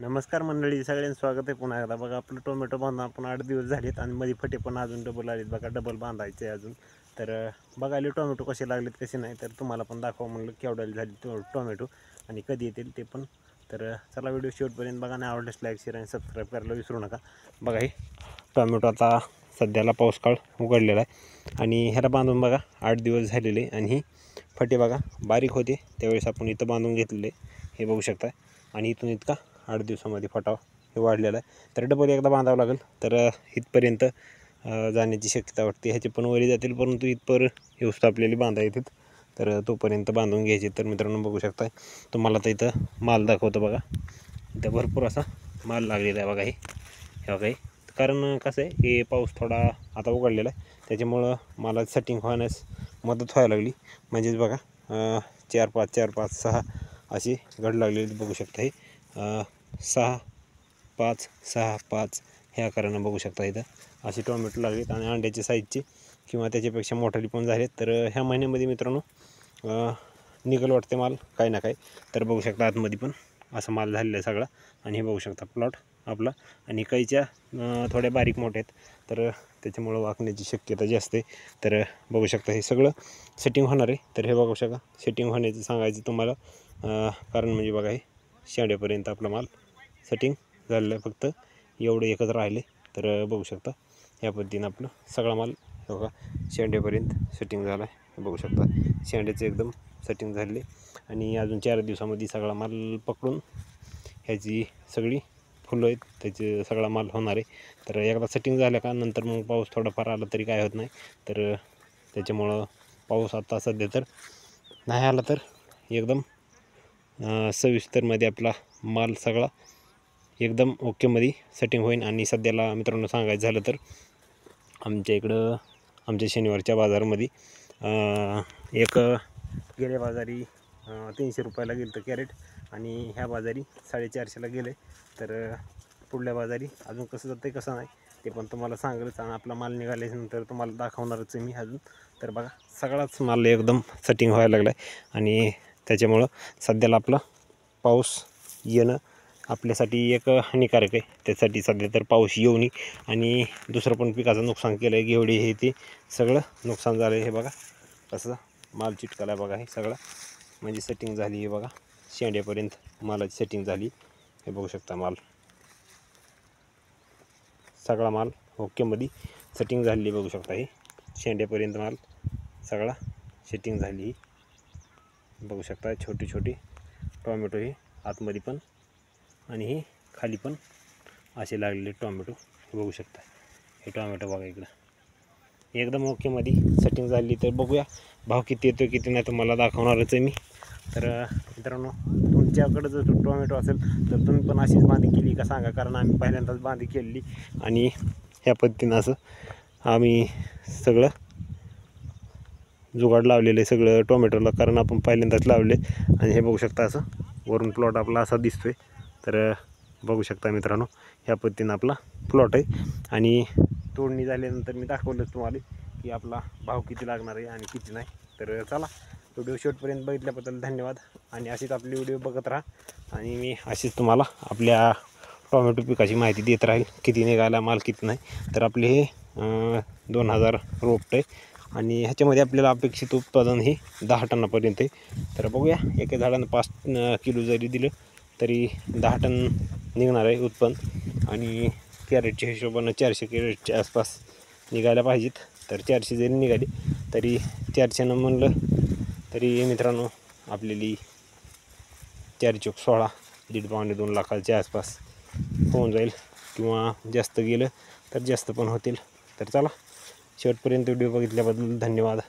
नमस्कार मंडळी, सगळ्यांचं स्वागत आहे पुन्हा एकदा. बघा आपलं टोमॅटो बांधून आपण 8 दिवस झालेत आणि मध्ये फटे पण अजून डबल आलेत. बघा डबल बांधायचे अजून. तर बघायला टोमॅटो कसे लागलेत कसे नाही, तर तुम्हाला पण दाखवा म्हणलं केवढ्याला झाली टोमॅटो आणि कधी येतील ते पण. तर चला व्हिडिओ शेवटपर्यंत बघा. नाही आवडल्यास लाईक शेअर आणि सबस्क्राईब करायला विसरू नका. बघा हे टोमॅटो आता सध्याला पाऊस काळ उघडलेला आहे आणि ह्याला बांधून बघा 8 दिवस झालेले आणि ही फटे बघा बारीक होते त्यावेळेस आपण इथं बांधून घेतलेले, हे बघू शकता. आणि इथून इतका 8 दिवसामध्ये फटाव हे वाढलेला आहे. तर डबल एकदा बांधावं लागेल तर इथपर्यंत जाण्याची शक्यता वाटते. ह्याचे पण वरी जातील, परंतु इथपर व्यवस्था आपल्याला बांधा येतात. तर तोपर्यंत बांधून घ्यायचे. तर मित्रांनो बघू शकता, तुम्हाला तर इथं माल दाखवतो बघा. इथं भरपूर असा माल लागलेला आहे बघा. हे बघा हे, कारण कसं आहे हे पाऊस थोडा आता उघडलेला आहे त्याच्यामुळं मला सेटिंग होण्यास मदत व्हायला लागली. म्हणजेच बघा 4-5 4-5 6 अशी घड लागलेली बघू शकता. हे 6 5 6 5 ह्या आकारानं बघू शकता. इथं अशी टोमॅटो लागलेत आणि अंड्याच्या साईजची किंवा त्याच्यापेक्षा मोठाली पण झालेत. तर ह्या महिन्यामध्ये मित्रांनो निघल वाटते माल काही ना काही. तर बघू शकता आतमध्ये पण असा माल झालेला आहे सगळा. आणि हे बघू शकता प्लॉट आपला. आणि काहीच्या थोड्या बारीक मोठ्या आहेत तर त्याच्यामुळं वाकण्याची शक्यता जास्त आहे. तर बघू शकता हे सगळं सेटिंग होणार आहे. तर हे बघू शकता सेटिंग होण्याचं सांगायचं तुम्हाला कारण म्हणजे बघा हे शेंड्यापर्यंत आपला माल सेटिंग झालेलं आहे. फक्त एवढं एकच राहिले. तर बघू शकता ह्या पद्धतीनं आपलं सगळा माल बघा शेंड्यापर्यंत सेटिंग झाला आहे. बघू शकता शेंड्याचं एकदम सेटिंग झाले आणि अजून 4 दिवसामध्ये सगळा माल पकडून ह्याची सगळी फुलं आहेत त्याचे सगळा माल होणार आहे. तर एकदा सेटिंग झाल्या का नंतर मग पाऊस थोडाफार आला तरी काय होत नाही. तर त्याच्यामुळं पाऊस आता सध्या तर नाही आला तर एकदम सविस्तरमध्ये आपला माल सगळा एकदम ओकेमध्ये सेटिंग होईल. आणि सध्याला मित्रांनो सांगायचं झालं तर आमच्या इकडं आमच्या शनिवारच्या बाजारामध्ये एक गेल्या बाजारी 300 रुपयाला गेलं तर कॅरेट आणि ह्या बाजारी 450ला गेले. तर पुढल्या बाजारी अजून कसं जातं आहे कसं नाही ते पण तुम्हाला सांगेलच. आणि आपला माल निघाल्यानंतर तुम्हाला दाखवणारच आहे मी अजून. तर बघा सगळाच माल एकदम सेटिंग व्हायला लागला आहे आणि त्याच्यामुळं सध्याला आपला पाऊस येणं आपल्यासाठी एक हानिकारक आहे. त्यासाठी सध्या तर पाऊस येऊ नये. आणि दुसरं पण पिकाचं नुकसान केलं आहे, घेवडी हे ते सगळं नुकसान झालं आहे. हे बघा कसं माल चिटकाला बघा. हे सगळं म्हणजे सेटिंग झाली आहे बघा. शेंड्यापर्यंत मालाची सेटिंग झाली. हे बघू शकता माल सगळा माल ओकेमध्ये सेटिंग झालेली बघू शकता. हे शेंड्यापर्यंत माल सगळा सेटिंग झाली बघू शकता. छोटी छोटी टोमॅटो हे आतमध्ये पण आणि हे खाली पण असे लागलेले टोमॅटो बघू शकता. हे टोमॅटो बघा इकडं एकदम ओकेमध्ये सेटिंग झाली. तर बघूया भाव किती येतो किती नाही तुम्हाला दाखवणारच आहे मी. तर मित्रांनो तुमच्याकडं जर टोमॅटो असेल तर तुम्ही पण अशीच बांधी केली का सांगा, कारण आम्ही पहिल्यांदाच बांधी केलेली आणि ह्या पद्धतीनं असं आम्ही सगळं जुगाड लावलेलं आहे सगळं टोमॅटोला, कारण आपण पहिल्यांदाच लावले. आणि हे बघू शकता असं वरून प्लॉट आपला असा दिसतोय. तर बघू शकता मित्रांनो ह्या पद्धतीनं आपला प्लॉट आहे. आणि तोडणी झाल्यानंतर मी दाखवलंच तुम्हाला की आपला भाव किती लागणार आहे आणि किती नाही. तर चला व्हिडिओ शेवटपर्यंत बघितल्याबद्दल धन्यवाद. आणि अशीच आपली व्हिडिओ बघत राहा आणि मी अशीच तुम्हाला आपल्या टोमॅटो पिकाची माहिती देत राहील, किती निघाला माल किती नाही. तर आपले हे 2000 रोपटे आहे आणि ह्याच्यामध्ये आपल्याला अपेक्षित उत्पादन हे 10 टनापर्यंत आहे. तर बघूया एका झाडानं 5 किलो जरी दिलं तरी 10 टन निघणार आहे उत्पन्न. आणि कॅरेटच्या हिशोबानं 400 कॅरेटच्या आसपास निघायला पाहिजेत. तर 400 जरी निघाली तरी 400 म्हणलं तरी मित्रांनो आपल्याली 4 चोक 16 1.5-2 लाखाच्या आसपास होऊन जाईल. किंवा जास्त गेलं तर जास्त पण होतील. तर चला शेवटपर्यंत व्हिडिओ बघितल्याबद्दल धन्यवाद.